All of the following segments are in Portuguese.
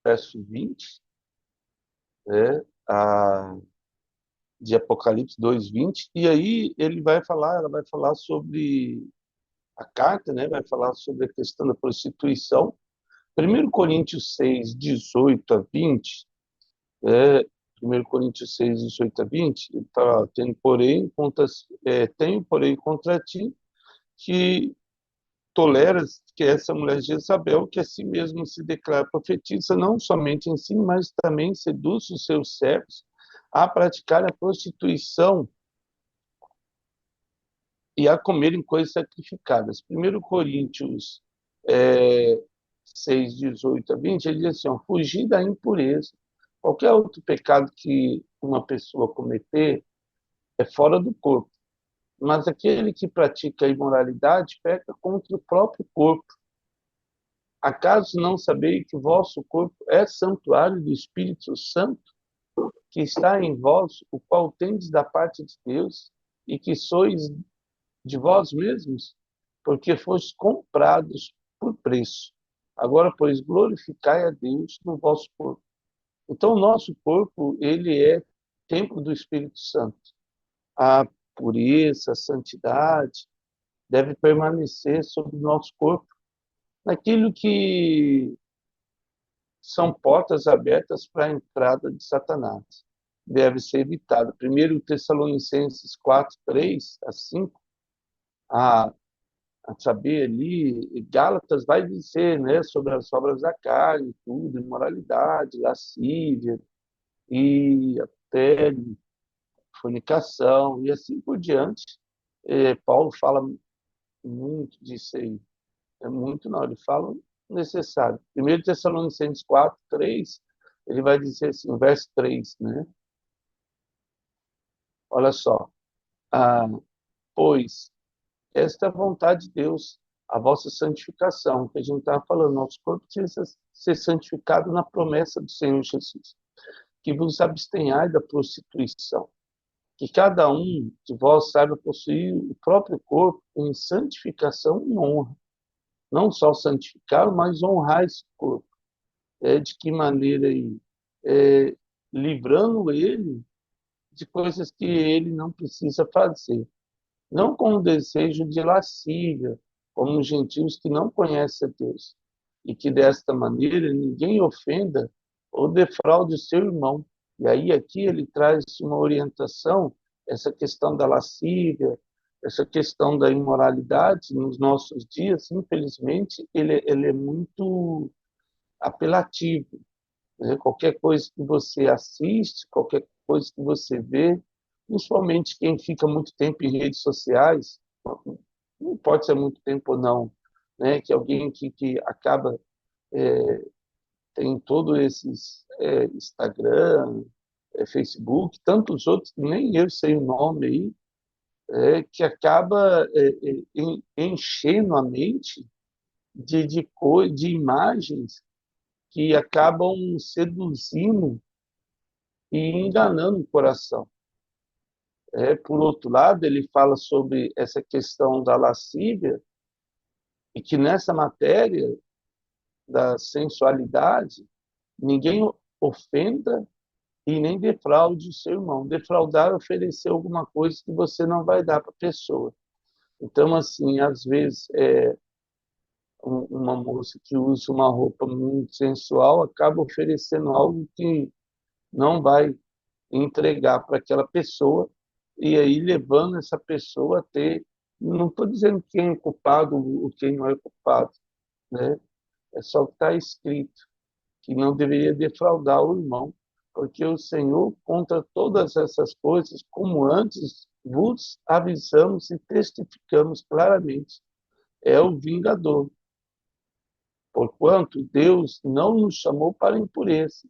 verso 20, né, de Apocalipse 2:20, e aí ela vai falar sobre a carta, né, vai falar sobre a questão da prostituição. 1 Coríntios 6:18 a 20, é, 1 Coríntios 6:18 a 20, ele fala, tenho, porém, contra ti, que toleras que essa mulher Jezabel, que a si mesmo se declara profetisa, não somente em si, mas também seduz os seus servos a praticar a prostituição e a comerem coisas sacrificadas. 1 Coríntios é, 6:18 a 20, ele diz assim, ó, fugir da impureza. Qualquer outro pecado que uma pessoa cometer é fora do corpo, mas aquele que pratica a imoralidade peca contra o próprio corpo. Acaso não sabeis que o vosso corpo é santuário do Espírito Santo, que está em vós, o qual tendes da parte de Deus, e que sois de vós mesmos? Porque fostes comprados por preço. Agora, pois, glorificai a Deus no vosso corpo. Então, o nosso corpo, ele é templo do Espírito Santo. A pureza, a santidade deve permanecer sobre o nosso corpo. Naquilo que são portas abertas para a entrada de Satanás. Deve ser evitado. 1 Tessalonicenses 4:3 a 5, a, a saber ali, Gálatas vai dizer, né, sobre as obras da carne, tudo, imoralidade, lascívia, e até fornicação, e assim por diante. Paulo fala muito disso aí. É muito não, ele fala necessário. 1 Tessalonicenses 4:3, ele vai dizer assim, no verso 3, né? Olha só. Ah, pois esta é a vontade de Deus, a vossa santificação, que a gente estava falando, nosso corpo precisa ser santificado na promessa do Senhor Jesus, que vos abstenhai da prostituição, que cada um de vós saiba possuir o próprio corpo em santificação e honra, não só santificar, mas honrar esse corpo. De que maneira aí? É, livrando ele de coisas que ele não precisa fazer. Não com o desejo de lascívia, como os gentios que não conhecem a Deus, e que desta maneira ninguém ofenda ou defraude o seu irmão. E aí aqui ele traz uma orientação, essa questão da lascívia, essa questão da imoralidade nos nossos dias, infelizmente, ele é muito apelativo, né? Qualquer coisa que você assiste, qualquer coisa que você vê, principalmente quem fica muito tempo em redes sociais, não pode ser muito tempo ou não, né? Que alguém que acaba, tem todos esses Instagram, Facebook, tantos outros que nem eu sei o nome aí, que acaba enchendo a mente de imagens que acabam seduzindo e enganando o coração. Por outro lado, ele fala sobre essa questão da lascívia, e que nessa matéria da sensualidade, ninguém ofenda e nem defraude o seu irmão. Defraudar é oferecer alguma coisa que você não vai dar para a pessoa. Então, assim, às vezes, uma moça que usa uma roupa muito sensual acaba oferecendo algo que não vai entregar para aquela pessoa, e aí levando essa pessoa a ter, não estou dizendo quem é culpado ou quem não é culpado, né? É só o que está escrito, que não deveria defraudar o irmão, porque o Senhor, contra todas essas coisas, como antes vos avisamos e testificamos claramente, é o vingador. Porquanto Deus não nos chamou para impureza,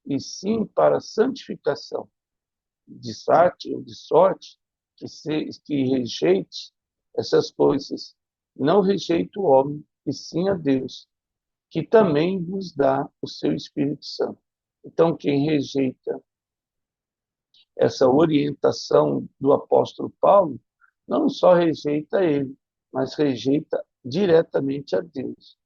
e sim para santificação. De sorte que rejeite essas coisas, não rejeite o homem, e sim a Deus, que também vos dá o seu Espírito Santo. Então, quem rejeita essa orientação do apóstolo Paulo, não só rejeita ele, mas rejeita diretamente a Deus.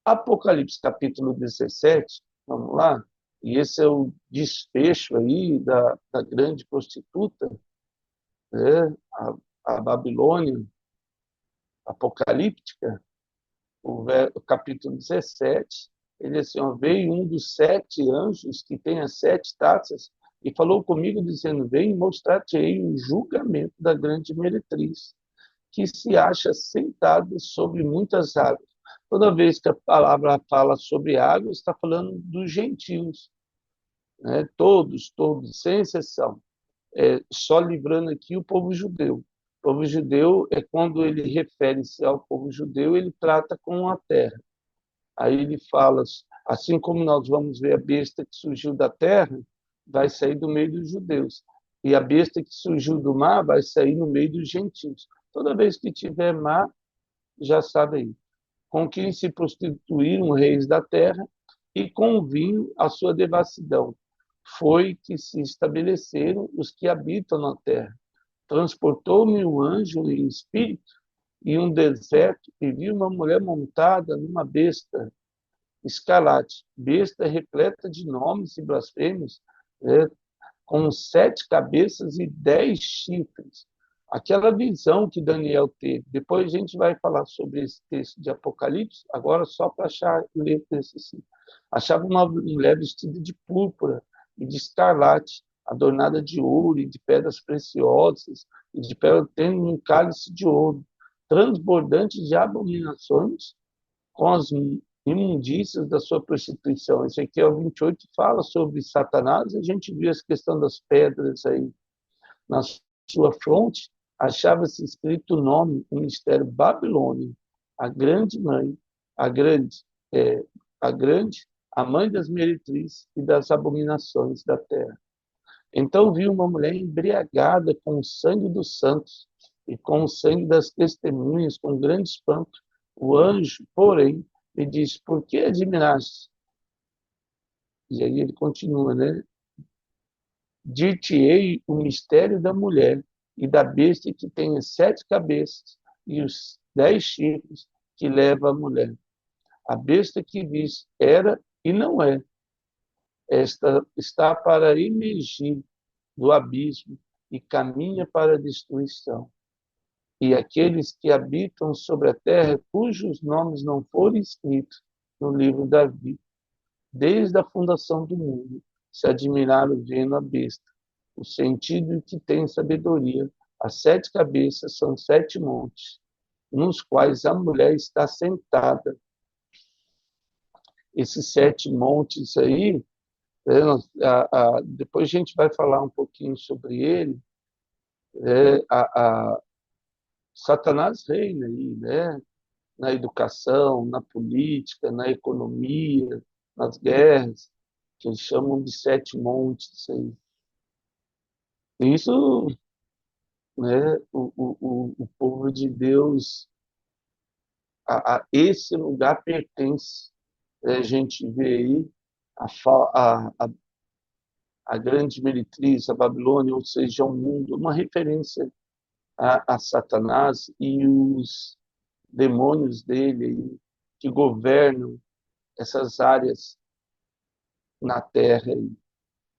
Apocalipse capítulo 17, Vamos lá? E esse é o desfecho aí da grande prostituta, né? A Babilônia apocalíptica, o capítulo 17, ele assim, ó, veio um dos 7 anjos que tem as 7 taças e falou comigo dizendo, vem mostrar-te-ei o julgamento da grande meretriz, que se acha sentada sobre muitas águas. Toda vez que a palavra fala sobre água, está falando dos gentios, né? Todos, sem exceção. Só livrando aqui o povo judeu. O povo judeu é quando ele refere-se ao povo judeu, ele trata com a terra. Aí ele fala, assim como nós vamos ver a besta que surgiu da terra, vai sair do meio dos judeus. E a besta que surgiu do mar vai sair no meio dos gentios. Toda vez que tiver mar, já sabe aí. Com quem se prostituíram reis da terra e com o vinho a sua devassidão. Foi que se estabeleceram os que habitam na terra. Transportou-me um anjo em espírito em um deserto e vi uma mulher montada numa besta escarlate, besta repleta de nomes e blasfêmios, né, com 7 cabeças e 10 chifres. Aquela visão que Daniel teve. Depois a gente vai falar sobre esse texto de Apocalipse, agora só para achar ler o texto assim. Achava uma mulher vestida de púrpura e de escarlate, adornada de ouro e de pedras preciosas, e de pedra tendo um cálice de ouro, transbordante de abominações, com as imundícias da sua prostituição. Ezequiel 28 fala sobre Satanás, a gente viu essa questão das pedras aí. Na sua fronte achava-se escrito o nome, o mistério Babilônia, a grande mãe, a grande, é, a grande, a mãe das meretrizes e das abominações da terra. Então vi uma mulher embriagada com o sangue dos santos e com o sangue das testemunhas, com grande espanto. O anjo, porém, me disse, por que admiraste? E aí ele continua, né? Dir-te-ei o mistério da mulher e da besta que tem as 7 cabeças e os 10 chifres que leva a mulher. A besta que diz era e não é. Esta está para emergir do abismo e caminha para a destruição. E aqueles que habitam sobre a terra, cujos nomes não forem escritos no livro da vida, desde a fundação do mundo, se admiraram vendo a besta. O sentido que tem sabedoria, as 7 cabeças são 7 montes, nos quais a mulher está sentada. Esses 7 montes aí, né, depois a gente vai falar um pouquinho sobre ele. Satanás reina aí, né? Na educação, na política, na economia, nas guerras, que eles chamam de 7 montes aí. Isso, né, o povo de Deus, a esse lugar pertence. A gente vê aí a grande meretriz, a Babilônia, ou seja, o mundo, uma referência a Satanás e os demônios dele aí, que governam essas áreas na Terra aí.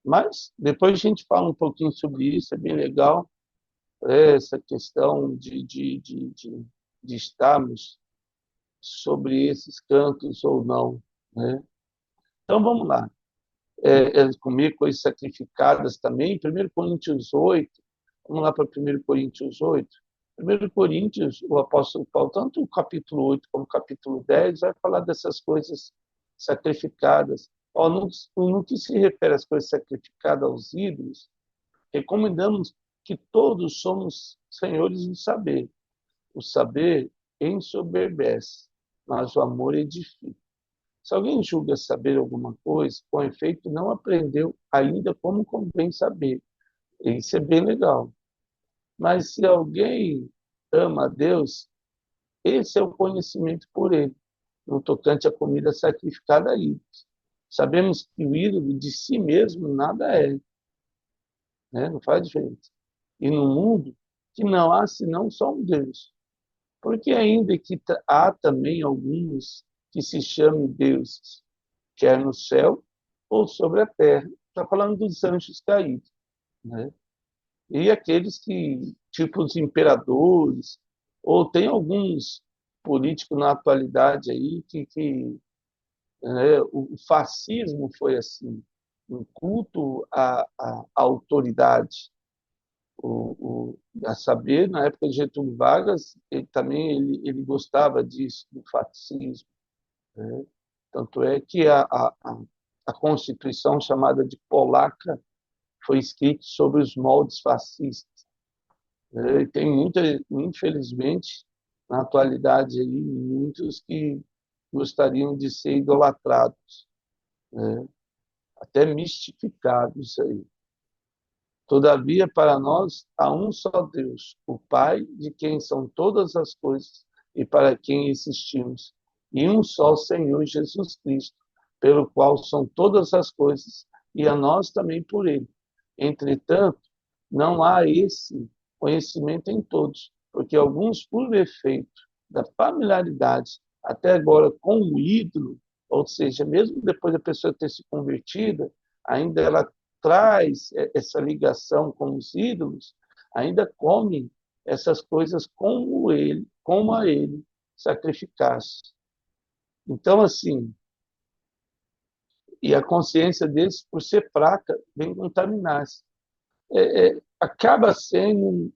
Mas depois a gente fala um pouquinho sobre isso, é bem legal, essa questão de estarmos sobre esses cantos ou não, né? Então vamos lá. Comer coisas sacrificadas também, 1 Coríntios 8, vamos lá para 1 Coríntios 8. 1 Coríntios, o apóstolo Paulo, tanto o capítulo 8 como o capítulo 10, vai falar dessas coisas sacrificadas. No que se refere às coisas sacrificadas aos ídolos, recomendamos que todos somos senhores do saber. O saber ensoberbece, mas o amor edifica. Se alguém julga saber alguma coisa, com efeito não aprendeu ainda como convém saber. Isso é bem legal. Mas se alguém ama a Deus, esse é o conhecimento por ele, no tocante à comida sacrificada a ídolos. Sabemos que o ídolo de si mesmo nada é, né? Não faz diferença. E no mundo que não há senão só um Deus. Porque ainda que há também alguns que se chamem deuses, quer no céu, ou sobre a terra. Está falando dos anjos caídos, né? E aqueles que, tipo os imperadores, ou tem alguns políticos na atualidade aí o fascismo foi assim, um culto à autoridade. A saber, na época de Getúlio Vargas, ele também ele gostava disso, do fascismo, né? Tanto é que a Constituição, chamada de Polaca, foi escrita sobre os moldes fascistas, né? E tem muita, infelizmente, na atualidade, aí, muitos que gostariam de ser idolatrados, né? Até mistificados aí. Todavia, para nós, há um só Deus, o Pai, de quem são todas as coisas e para quem existimos, e um só Senhor Jesus Cristo, pelo qual são todas as coisas, e a nós também por ele. Entretanto, não há esse conhecimento em todos, porque alguns, por efeito da familiaridade, até agora com o ídolo, ou seja, mesmo depois da pessoa ter se convertido, ainda ela traz essa ligação com os ídolos, ainda come essas coisas como a ele sacrificasse. Então, assim, e a consciência deles, por ser fraca, vem contaminar-se. Acaba sendo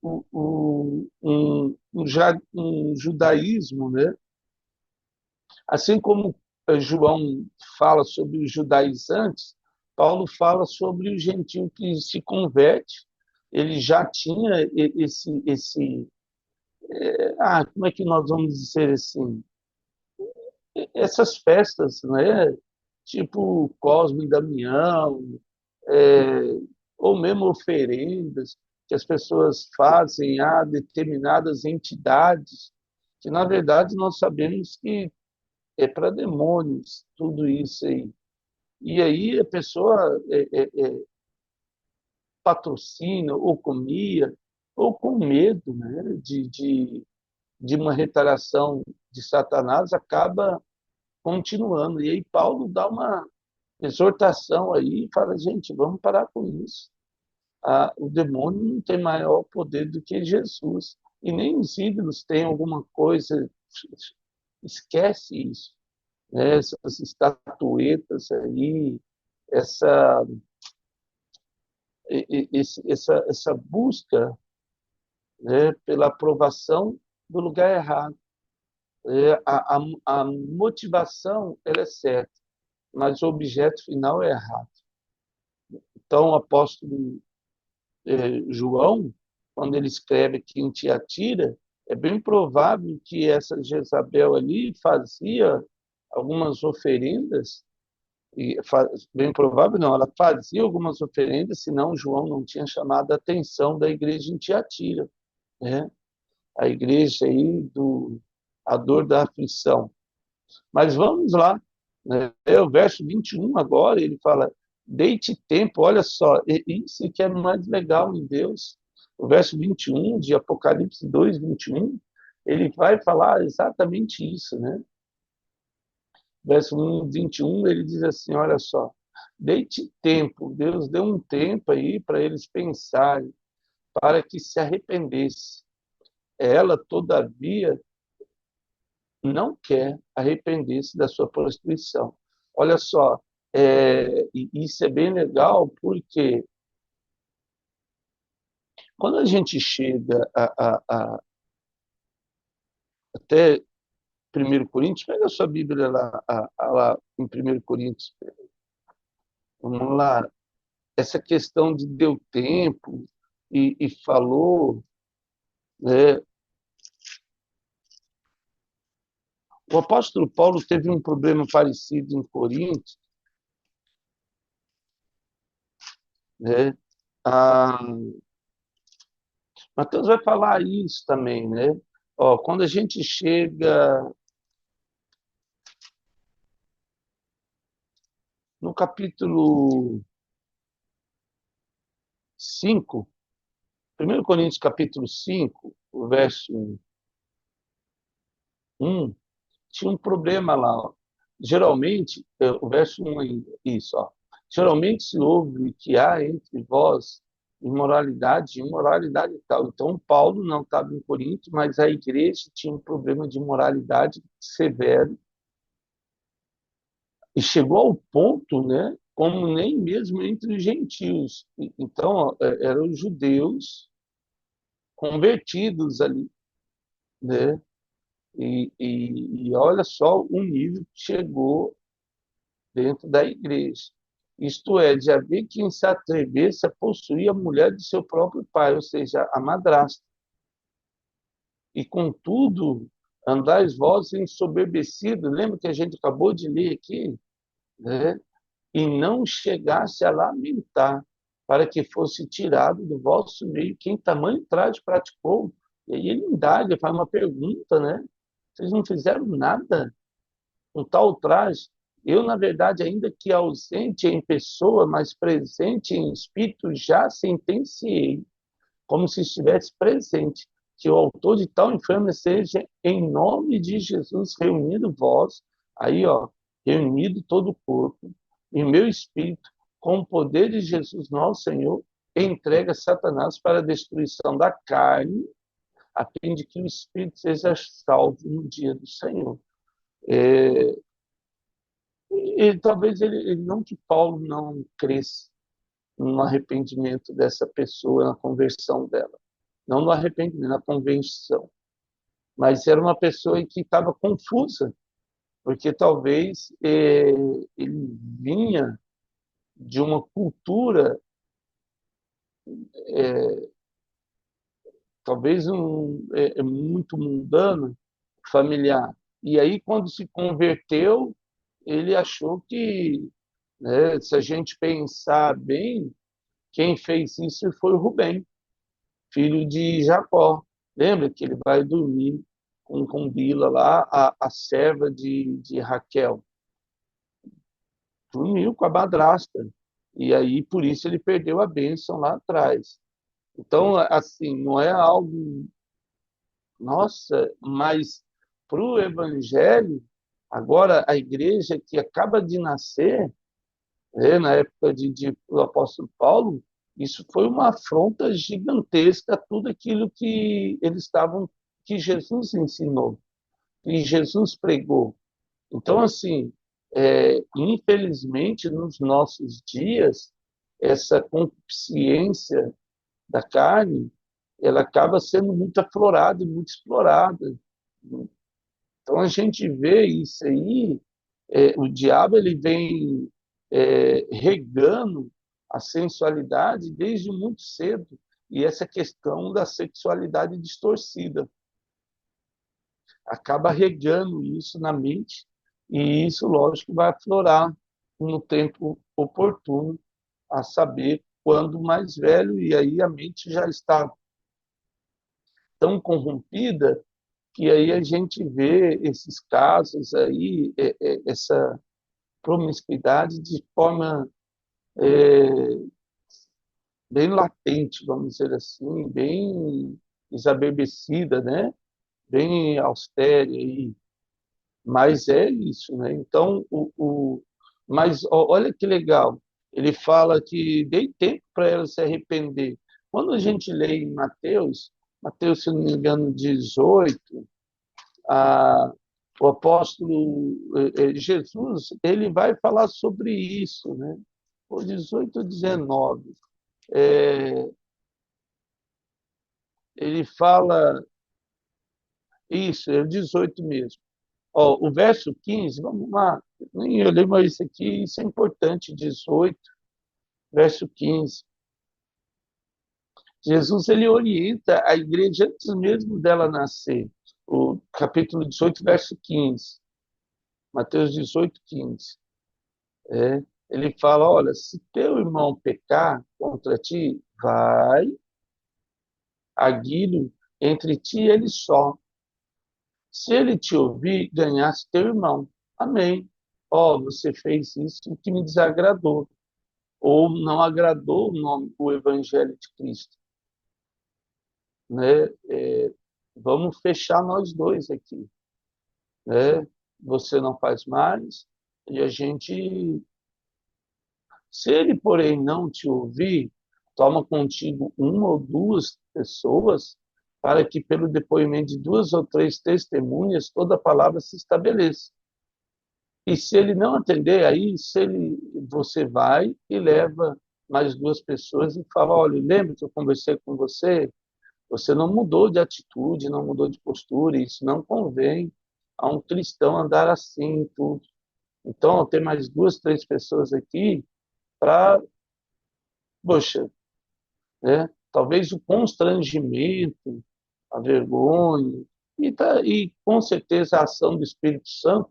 um judaísmo, né? Assim como João fala sobre os judaizantes, Paulo fala sobre o gentio que se converte. Ele já tinha como é que nós vamos dizer assim, essas festas, né? Tipo Cosme e Damião, é, ou mesmo oferendas que as pessoas fazem a determinadas entidades, que na verdade nós sabemos que é para demônios, tudo isso aí. E aí a pessoa patrocina ou comia, ou com medo, né, de uma retaliação de Satanás, acaba continuando. E aí Paulo dá uma exortação aí e fala, gente, vamos parar com isso. O demônio não tem maior poder do que Jesus. E nem os ídolos têm alguma coisa, esquece isso, né? Essas estatuetas aí, essa, essa busca, né, pela aprovação do lugar errado. A motivação ela é certa, mas o objeto final é errado. Então, o apóstolo João, quando ele escreve aqui em Tiatira, é bem provável que essa Jezabel ali fazia algumas oferendas, bem provável não, ela fazia algumas oferendas, senão João não tinha chamado a atenção da igreja em Tiatira, né? A igreja aí a dor da aflição. Mas vamos lá, né? O verso 21 agora, ele fala, deite tempo, olha só, isso que é mais legal em Deus. O verso 21 de Apocalipse 2, 21, ele vai falar exatamente isso, né? Verso 21, ele diz assim, olha só, deite tempo, Deus deu um tempo aí para eles pensarem, para que se arrependesse. Ela, todavia, não quer arrepender-se da sua prostituição. Olha só, isso é bem legal, porque quando a gente chega até 1 Coríntios, pega a sua Bíblia lá em 1 Coríntios, vamos lá, essa questão de deu tempo e falou, né? O apóstolo Paulo teve um problema parecido em Coríntios, né? Ah, Mateus vai falar isso também, né? Ó, quando a gente chega no capítulo 5, 1 Coríntios capítulo 5, o verso 1, tinha um problema lá. Ó. Geralmente, o verso 1 ainda, isso, ó. Geralmente se ouve que há entre vós imoralidade, imoralidade e tal. Então, Paulo não estava em Corinto, mas a igreja tinha um problema de imoralidade severo e chegou ao ponto, né, como nem mesmo entre os gentios. Então, eram os judeus convertidos ali, né? E olha só o nível que chegou dentro da igreja. Isto é, de haver quem se atrevesse a possuir a mulher de seu próprio pai, ou seja, a madrasta. E, contudo, andais vós ensoberbecidos, lembra que a gente acabou de ler aqui? Né? E não chegasse a lamentar, para que fosse tirado do vosso meio quem tamanho traje praticou. E aí ele indaga, faz uma pergunta, né? Vocês não fizeram nada com tal traje? Eu, na verdade, ainda que ausente em pessoa, mas presente em espírito, já sentenciei, como se estivesse presente, que o autor de tal infâmia seja, em nome de Jesus, reunido vós, aí, ó, reunido todo o corpo, em meu espírito, com o poder de Jesus, nosso Senhor, entrega Satanás para a destruição da carne, a fim de que o espírito seja salvo no dia do Senhor. É, e talvez não que Paulo não cresça no arrependimento dessa pessoa, na conversão dela. Não no arrependimento, na convenção. Mas era uma pessoa que estava confusa, porque talvez ele vinha de uma cultura, talvez muito mundana, familiar. E aí, quando se converteu, ele achou que, né, se a gente pensar bem, quem fez isso foi o Rubem, filho de Jacó. Lembra que ele vai dormir com Bila lá, a serva de Raquel. Dormiu com a madrasta. E aí, por isso, ele perdeu a bênção lá atrás. Então, assim, não é algo, nossa, mas para o evangelho, agora a igreja que acaba de nascer, né, na época do apóstolo Paulo, isso foi uma afronta gigantesca a tudo aquilo que eles estavam, que Jesus ensinou, que Jesus pregou. Então, assim, infelizmente, nos nossos dias, essa concupiscência da carne, ela acaba sendo muito aflorada e muito explorada. Então, a gente vê isso aí, o diabo ele vem regando a sensualidade desde muito cedo, e essa questão da sexualidade distorcida acaba regando isso na mente, e isso, lógico, vai aflorar no tempo oportuno, a saber, quando mais velho, e aí a mente já está tão corrompida que aí a gente vê esses casos aí, essa promiscuidade de forma bem latente, vamos dizer assim, bem exabebecida, né? Bem austera aí. Mas é isso, né? Então, mas olha que legal, ele fala que dei tempo para ela se arrepender. Quando a gente lê em Mateus, Mateus, se não me engano, 18, a, o apóstolo Jesus, ele vai falar sobre isso, né? O 18 ou 19. É, ele fala isso, é o 18 mesmo. Ó, o verso 15, vamos lá, nem eu lembro isso aqui, isso é importante, 18, verso 15. Jesus ele orienta a igreja antes mesmo dela nascer. O capítulo 18, verso 15. Mateus 18, 15. Ele fala, olha, se teu irmão pecar contra ti, vai, argui-lo entre ti e ele só. Se ele te ouvir, ganhaste teu irmão. Amém. Ó, você fez isso que me desagradou, ou não agradou o evangelho de Cristo, né? Vamos fechar nós dois aqui, né? Você não faz mais e a gente Se ele, porém, não te ouvir, toma contigo uma ou duas pessoas, para que, pelo depoimento de duas ou três testemunhas, toda palavra se estabeleça. E se ele não atender, aí você vai e leva mais duas pessoas e fala: olha, lembra que eu conversei com você? Você não mudou de atitude, não mudou de postura, e isso não convém a um cristão andar assim, tudo. Então, tem mais duas, três pessoas aqui para, poxa, né? Talvez o constrangimento, a vergonha, e com certeza a ação do Espírito Santo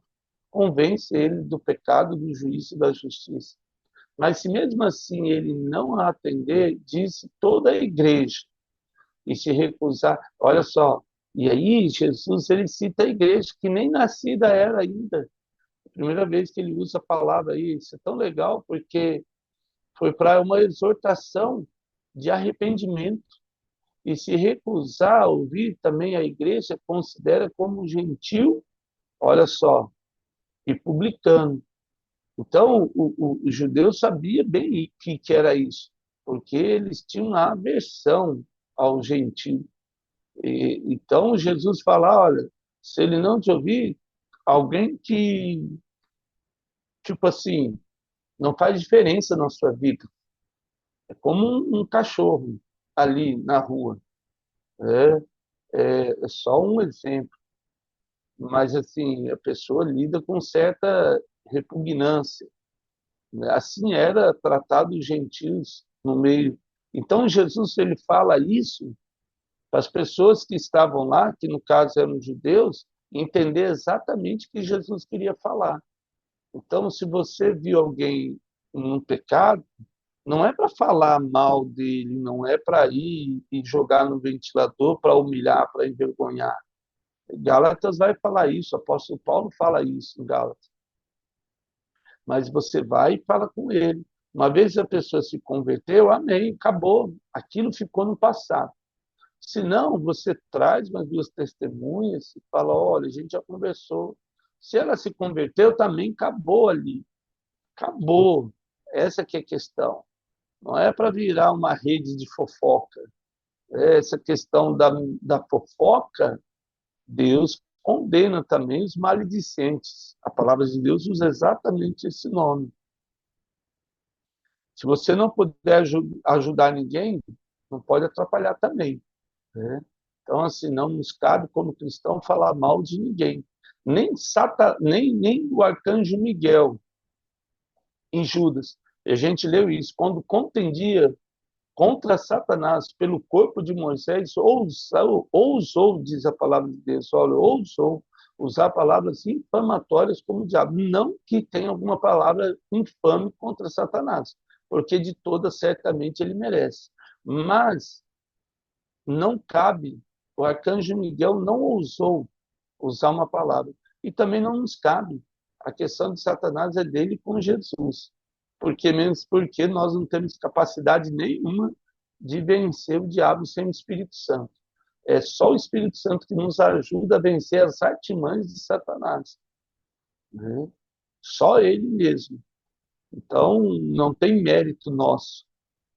convence ele do pecado, do juízo e da justiça. Mas se mesmo assim ele não atender, disse toda a igreja, e se recusar, olha só, e aí Jesus ele cita a igreja, que nem nascida era ainda. A primeira vez que ele usa a palavra aí, isso é tão legal, porque foi para uma exortação de arrependimento. E se recusar a ouvir, também a igreja considera como gentil, olha só, e publicano. Então, o judeu sabia bem que era isso, porque eles tinham a aversão ao gentio. Então, Jesus fala, olha, se ele não te ouvir, alguém que, tipo assim, não faz diferença na sua vida. É como um cachorro ali na rua. É só um exemplo. Mas, assim, a pessoa lida com certa repugnância. Assim era tratado os gentios no meio. Então, Jesus ele fala isso para as pessoas que estavam lá, que no caso eram judeus, entender exatamente o que Jesus queria falar. Então, se você viu alguém num pecado, não é para falar mal dele, não é para ir e jogar no ventilador para humilhar, para envergonhar. Gálatas vai falar isso, o apóstolo Paulo fala isso em Gálatas. Mas você vai e fala com ele. Uma vez a pessoa se converteu, amém, acabou. Aquilo ficou no passado. Se não, você traz mais duas testemunhas e fala, olha, a gente já conversou. Se ela se converteu, também acabou ali. Acabou. Essa que é a questão. Não é para virar uma rede de fofoca. Essa questão da fofoca, Deus condena também os maledicentes. A palavra de Deus usa exatamente esse nome. Se você não puder ajudar ninguém, não pode atrapalhar também, né? Então, assim, não nos cabe, como cristão, falar mal de ninguém. Nem o arcanjo Miguel, em Judas. E a gente leu isso. Quando contendia contra Satanás pelo corpo de Moisés, ousou, diz a palavra de Deus, olha, ousou usar palavras infamatórias como o diabo. Não que tenha alguma palavra infame contra Satanás, porque de toda certamente ele merece. Mas não cabe, o arcanjo Miguel não ousou usar uma palavra. E também não nos cabe. A questão de Satanás é dele com Jesus. Porque nós não temos capacidade nenhuma de vencer o diabo sem o Espírito Santo. É só o Espírito Santo que nos ajuda a vencer as artimanhas de Satanás, né? Só ele mesmo. Então, não tem mérito nosso,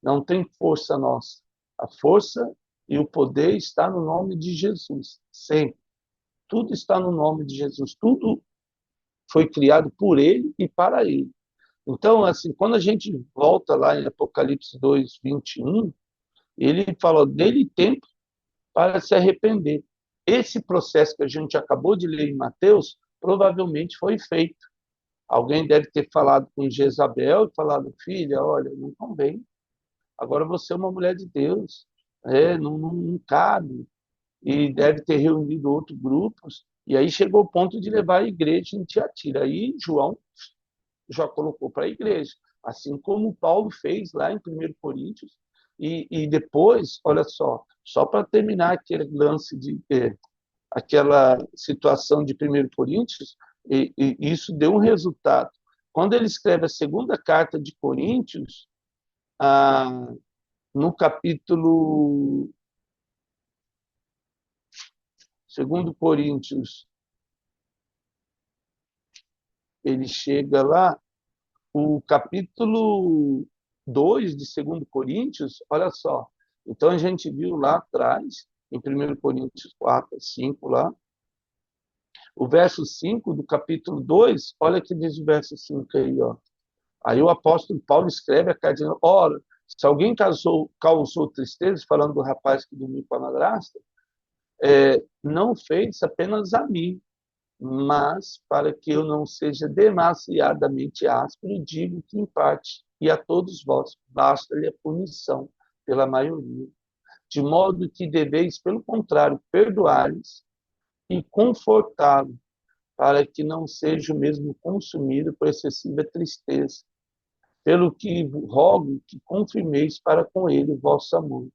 não tem força nossa. A força e o poder está no nome de Jesus, sempre. Tudo está no nome de Jesus. Tudo foi criado por ele e para ele. Então, assim, quando a gente volta lá em Apocalipse 2, 21, ele falou, dele tempo para se arrepender. Esse processo que a gente acabou de ler em Mateus, provavelmente foi feito. Alguém deve ter falado com Jezabel e falado, filha, olha, não convém. Agora você é uma mulher de Deus, não cabe. E deve ter reunido outros grupos. E aí chegou o ponto de levar a igreja em Tiatira. Aí João já colocou para a igreja, assim como Paulo fez lá em 1 Coríntios, e depois, olha só para terminar aquele lance aquela situação de 1 Coríntios, isso deu um resultado. Quando ele escreve a segunda carta de Coríntios, ah, no capítulo 2 Coríntios, ele chega lá, o capítulo 2 de 2 Coríntios, olha só. Então, a gente viu lá atrás, em 1 Coríntios 4, 5 lá, o verso 5 do capítulo 2, olha que diz o verso 5 aí, ó. Aí o apóstolo Paulo escreve a carta dizendo, ora, se alguém causou tristeza, falando do rapaz que dormiu com a madrasta, não fez apenas a mim, mas para que eu não seja demasiadamente áspero, digo que em parte, e a todos vós, basta-lhe a punição pela maioria. De modo que deveis, pelo contrário, perdoar-lhes e confortá-lo, para que não seja o mesmo consumido por excessiva tristeza. Pelo que rogo que confirmeis para com ele o vosso amor.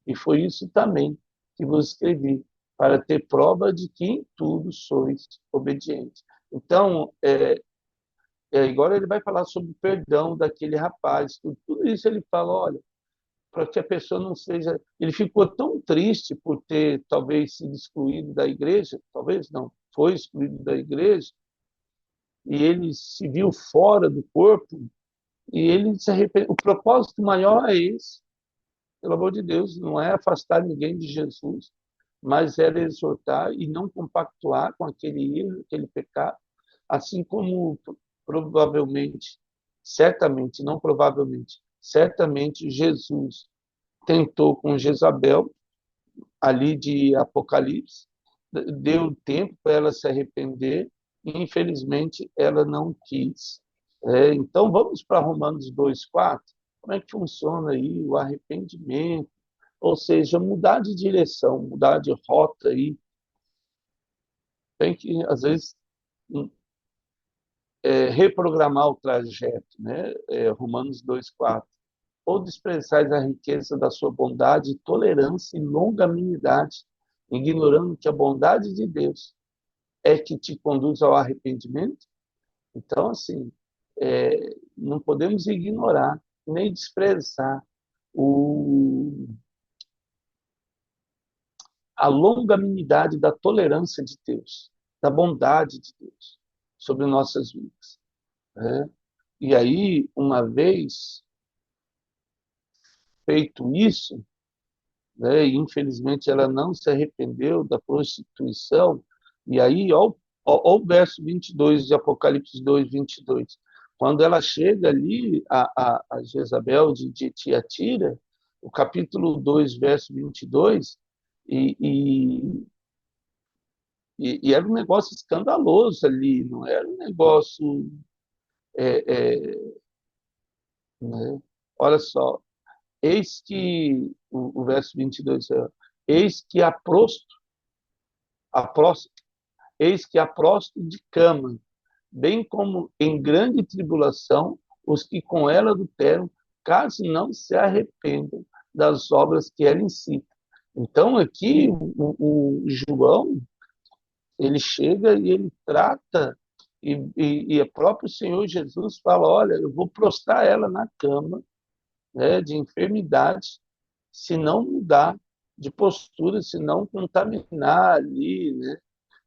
E foi isso também que vos escrevi, para ter prova de que em tudo sois obedientes. Então, agora ele vai falar sobre o perdão daquele rapaz. Tudo isso ele fala, olha, para que a pessoa não seja... Ele ficou tão triste por ter, talvez, sido excluído da igreja, talvez não, foi excluído da igreja, e ele se viu fora do corpo, e ele se arrependeu. O propósito maior é esse, pelo amor de Deus, não é afastar ninguém de Jesus, mas era exortar e não compactuar com aquele erro, aquele pecado, assim como provavelmente, certamente, não provavelmente, certamente Jesus tentou com Jezabel, ali de Apocalipse, deu tempo para ela se arrepender e, infelizmente, ela não quis. Então, vamos para Romanos 2,4. Como é que funciona aí o arrependimento? Ou seja, mudar de direção, mudar de rota aí. Tem que, às vezes, reprogramar o trajeto, né? Romanos 2,4. Ou desprezais a riqueza da sua bondade, tolerância e longanimidade, ignorando que a bondade de Deus é que te conduz ao arrependimento? Então, assim, não podemos ignorar nem desprezar o, a longanimidade da tolerância de Deus, da bondade de Deus sobre nossas vidas. Né? E aí, uma vez feito isso, né, e infelizmente ela não se arrependeu da prostituição, e aí, ó o verso 22 de Apocalipse 2:22. Quando ela chega ali, a Jezabel de Tiatira, o capítulo 2, verso 22, e, e, e era um negócio escandaloso ali, não era um negócio... É, é, né? Olha só, eis que, o verso 22, eis que apróstolo, eis que apróstolo de cama, bem como em grande tribulação os que com ela adulteram, caso não se arrependam das obras que ela incita. Então, aqui, o João, ele chega e ele trata, e o próprio Senhor Jesus fala, olha, eu vou prostrar ela na cama, né, de enfermidade, se não mudar de postura, se não contaminar ali, né?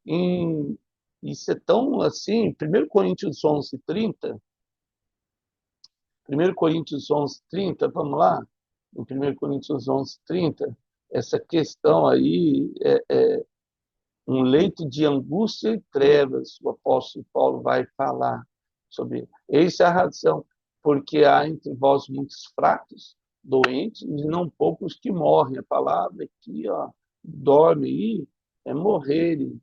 Em, isso é tão assim, 1 Coríntios 11:30, vamos lá? Em 1 Coríntios 11:30, essa questão aí um leito de angústia e trevas, o apóstolo Paulo vai falar sobre. Essa é a razão, porque há entre vós muitos fracos, doentes, e não poucos que morrem. A palavra aqui, ó, dorme aí, é morrerem.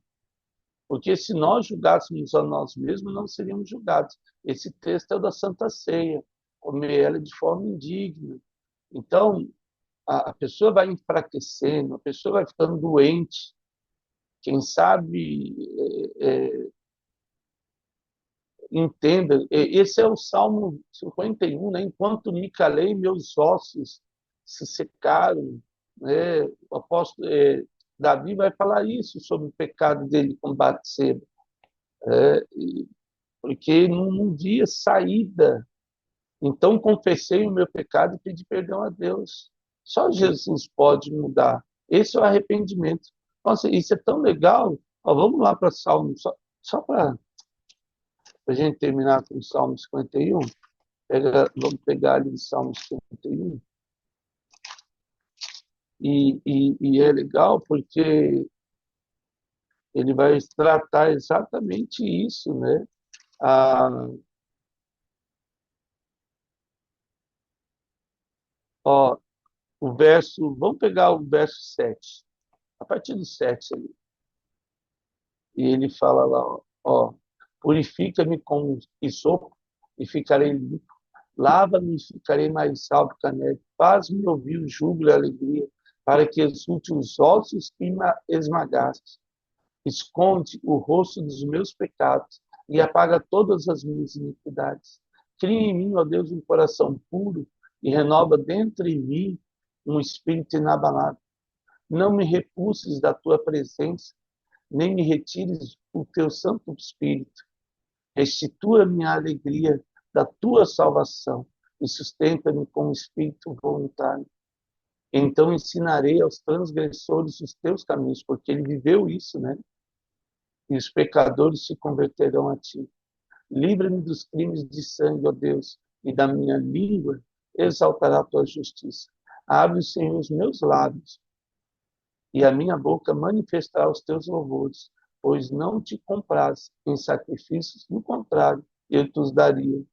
Porque se nós julgássemos a nós mesmos, não seríamos julgados. Esse texto é o da Santa Ceia, comer ela de forma indigna. Então, a pessoa vai enfraquecendo, a pessoa vai ficando doente. Quem sabe entenda, esse é o Salmo 51, né? Enquanto me calei, meus ossos se secaram, né? O apóstolo Davi vai falar isso sobre o pecado dele com Batseba, porque não via saída. Então confessei o meu pecado e pedi perdão a Deus. Só Jesus pode mudar. Esse é o arrependimento. Nossa, isso é tão legal. Ó, vamos lá para Salmo, só para a gente terminar com o Salmo 51. Vamos pegar ali em Salmos 31. E é legal porque ele vai tratar exatamente isso, né? Ah, ó, vamos pegar o verso 7, a partir do 7 ali. E ele fala lá, ó, purifica-me com sopo e ficarei limpo. Lava-me e ficarei mais salvo que a neve. Faz-me ouvir o júbilo e a alegria, para que exulte os ossos que me esmagaste. Esconde o rosto dos meus pecados e apaga todas as minhas iniquidades. Cria em mim, ó Deus, um coração puro e renova dentro em mim um espírito inabalável. Não me repulses da tua presença, nem me retires o teu Santo Espírito. Restitua-me a alegria da tua salvação e sustenta-me com o espírito voluntário. Então ensinarei aos transgressores os teus caminhos, porque ele viveu isso, né? E os pecadores se converterão a ti. Livra-me dos crimes de sangue, ó Deus, e da minha língua exaltará a tua justiça. Abre, Senhor, os meus lábios, e a minha boca manifestará os teus louvores, pois não te compraz em sacrifícios, do contrário, eu te os daria.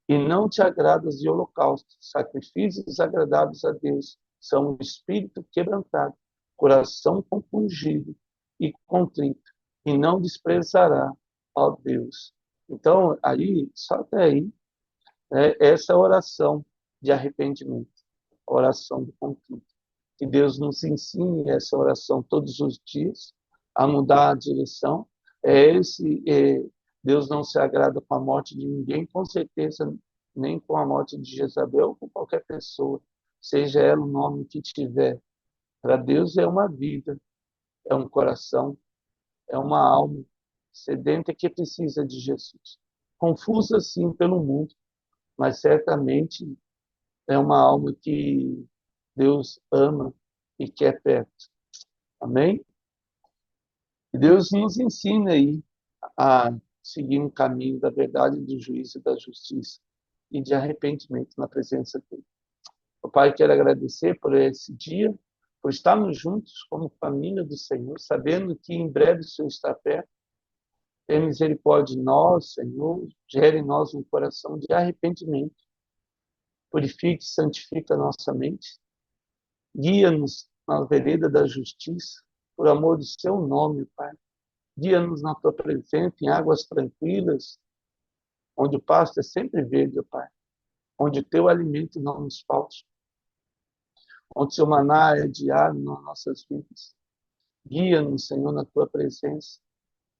E não te agradas de holocaustos, sacrifícios agradáveis a Deus, são o espírito quebrantado, coração compungido e contrito, e não desprezará, ó Deus. Então, aí, só até aí, essa oração de arrependimento, a oração do contrito. Que Deus nos ensine essa oração todos os dias, a mudar a direção. Deus não se agrada com a morte de ninguém, com certeza, nem com a morte de Jezabel, ou com qualquer pessoa, seja ela o nome que tiver. Para Deus é uma vida, é um coração, é uma alma sedenta que precisa de Jesus. Confusa, sim, pelo mundo, mas certamente é uma alma que Deus ama e quer perto. Amém? E Deus nos ensina aí a seguir um caminho da verdade, do juízo e da justiça e de arrependimento na presença dele. O Pai, quero agradecer por esse dia, por estarmos juntos como família do Senhor, sabendo que em breve o Senhor está perto. Tenha misericórdia de nós, Senhor, gere em nós um coração de arrependimento. Purifique e santifique a nossa mente. Guia-nos na vereda da justiça, por amor do seu nome, Pai. Guia-nos na tua presença, em águas tranquilas, onde o pasto é sempre verde, ó Pai. Onde o teu alimento não nos falte. Onde o seu maná é diário nas nossas vidas. Guia-nos, Senhor, na tua presença.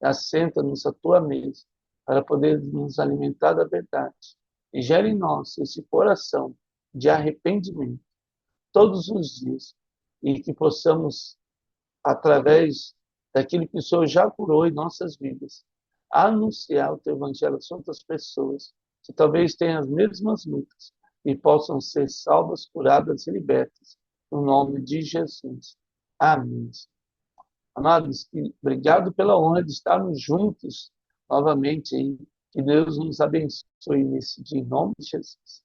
Assenta-nos à tua mesa, para poder nos alimentar da verdade. E gere em nós esse coração de arrependimento todos os dias. E que possamos, através daquilo que o Senhor já curou em nossas vidas, anunciar o teu evangelho a outras pessoas que talvez tenham as mesmas lutas e possam ser salvas, curadas e libertas no nome de Jesus. Amém. Amados, obrigado pela honra de estarmos juntos novamente aí. Que Deus nos abençoe nesse dia, em nome de Jesus.